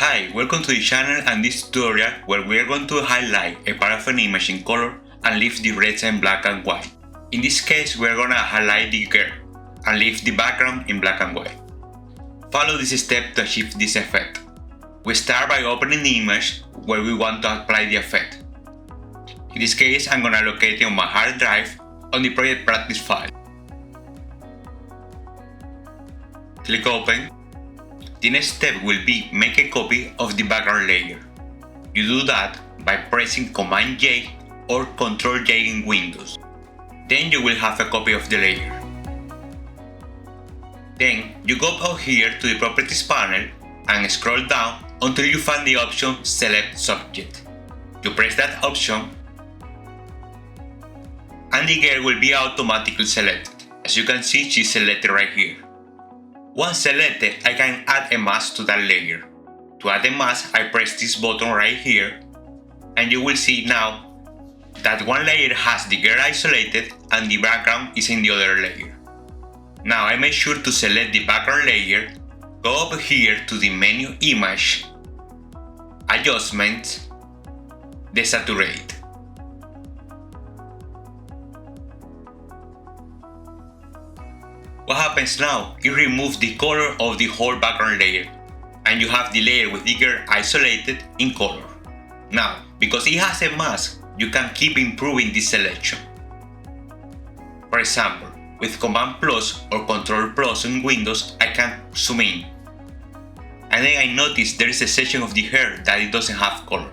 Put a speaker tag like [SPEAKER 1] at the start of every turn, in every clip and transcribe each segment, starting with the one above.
[SPEAKER 1] Hi, welcome to the channel and this tutorial where we are going to highlight a part of an image in color and leave the rest in black and white. In this case, we are going to highlight the girl and leave the background in black and white. Follow this step to achieve this effect. We start by opening the image where we want to apply the effect. In this case, I'm going to locate it on my hard drive on the project practice file. Click open. The next step will be make a copy of the background layer. You do that by pressing Command J or Ctrl J in Windows. Then you will have a copy of the layer. Then you go out here to the Properties panel and scroll down until you find the option Select Subject. You press that option and the girl will be automatically selected. As you can see, she's selected right here. Once selected, I can add a mask to that layer. To add a mask, I press this button right here, and you will see now that one layer has the girl isolated and the background is in the other layer. Now I make sure to select the background layer, go up here to the menu Image, Adjustments, Desaturate. What happens now? It removes the color of the whole background layer and you have the layer with the girl isolated in color. Now, because it has a mask, you can keep improving this selection. For example, with Command plus or Control plus in Windows, I can zoom in. And then I notice there is a section of the hair that it doesn't have color.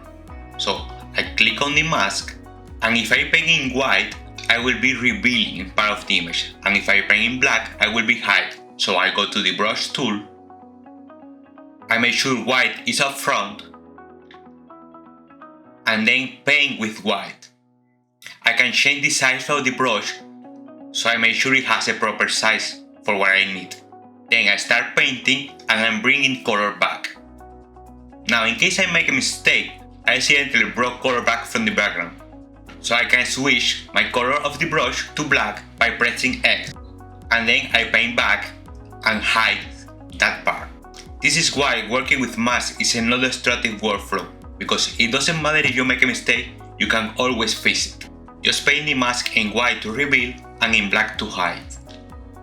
[SPEAKER 1] So I click on the mask, and if I paint in white, I will be revealing part of the image, and if I paint in black, I will be hide. So I go to the brush tool, I make sure white is up front, and then paint with white. I can change the size of the brush, so I make sure it has a proper size for what I need. Then I start painting and I'm bringing color back. Now in case I make a mistake, I accidentally brought color back from the background. So I can switch my color of the brush to black by pressing X, and then I paint back and hide that part. This is why working with masks is a non-destructive workflow, because it doesn't matter if you make a mistake, you can always fix it. Just paint the mask in white to reveal and in black to hide.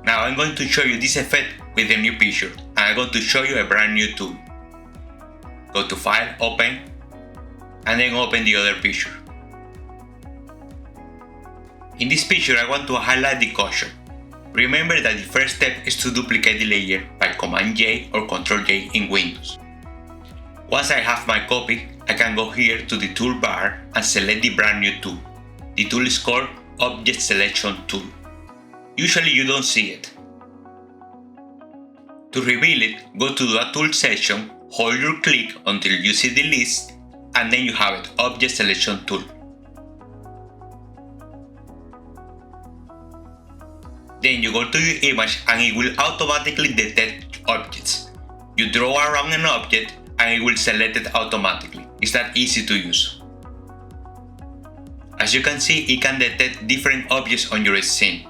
[SPEAKER 1] Now I'm going to show you this effect with a new picture, and I'm going to show you a brand new tool. Go to File, Open, and then open the other picture. In this picture, I want to highlight the caution. Remember that the first step is to duplicate the layer by Command J or Ctrl J in Windows. Once I have my copy, I can go here to the toolbar and select the brand new tool. The tool is called Object Selection Tool. Usually you don't see it. To reveal it, go to the tool section, hold your click until you see the list, and then you have it, Object Selection Tool. Then you go to your image and it will automatically detect objects. You draw around an object and it will select it automatically. It's that easy to use. As you can see, it can detect different objects on your scene.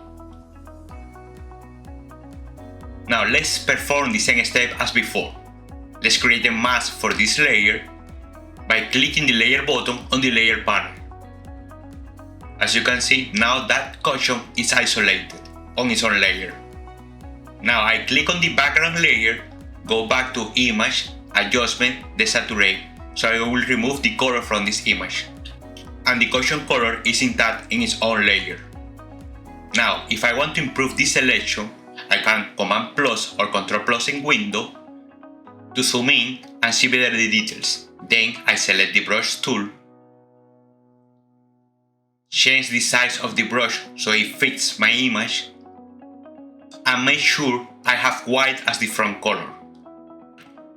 [SPEAKER 1] Now let's perform the same step as before. Let's create a mask for this layer by clicking the layer button on the layer panel. As you can see, now that cushion is isolated on its own layer. Now I click on the background layer, go back to Image, Adjustment, Desaturate, so I will remove the color from this image. And the cushion color is intact in its own layer. Now, if I want to improve this selection, I can Command plus or Control plus in Windows to zoom in and see better the details. Then I select the brush tool, change the size of the brush so it fits my image, and make sure I have white as the front color.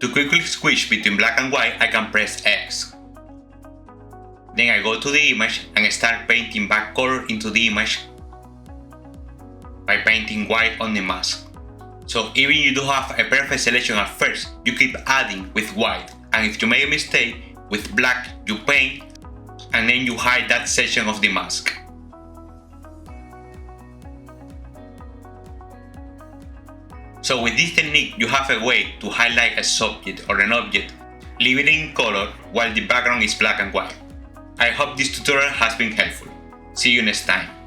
[SPEAKER 1] To quickly switch between black and white, I can press X. Then I go to the image and start painting back color into the image by painting white on the mask. So even you do have a perfect selection at first, you keep adding with white, and if you make a mistake, with black you paint and then you hide that section of the mask. So with this technique, you have a way to highlight a subject or an object leave it in color while the background is black and white. I hope this tutorial has been helpful. See you next time.